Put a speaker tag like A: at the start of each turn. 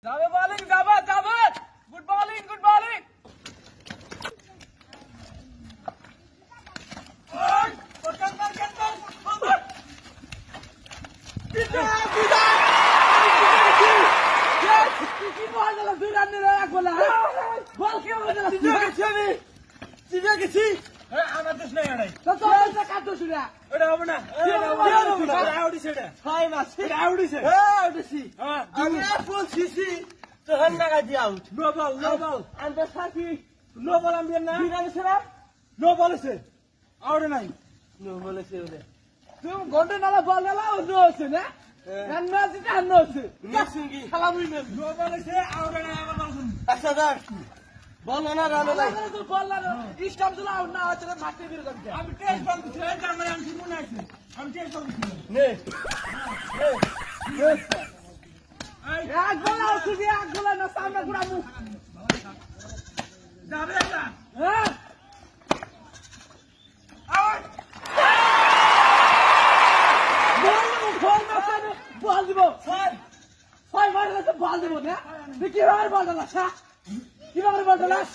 A: যাবে বলিং যাবে যাবে গুড বলিং গুড বলিং ঘন্টা নালা বল গেল অন্য হচ্ছে না বল না রানো লাই বল না স্টাম্প দিলা আউট না হচ্ছে মাঠে বের করতে আমি টেস্ট বল দিছি এই জামাই আমি ঠিক মনে আছে আমি টেস্ট বল দিছি নে এক গোল আউট দিবি এক গোল না সামনে ঘুরামু যাবে না হ্যাঁ আউট বল দিব ছয় মারলে তো বল দিব না তুই কিভাবে বল দিলাস কিভাবে বল দিলাস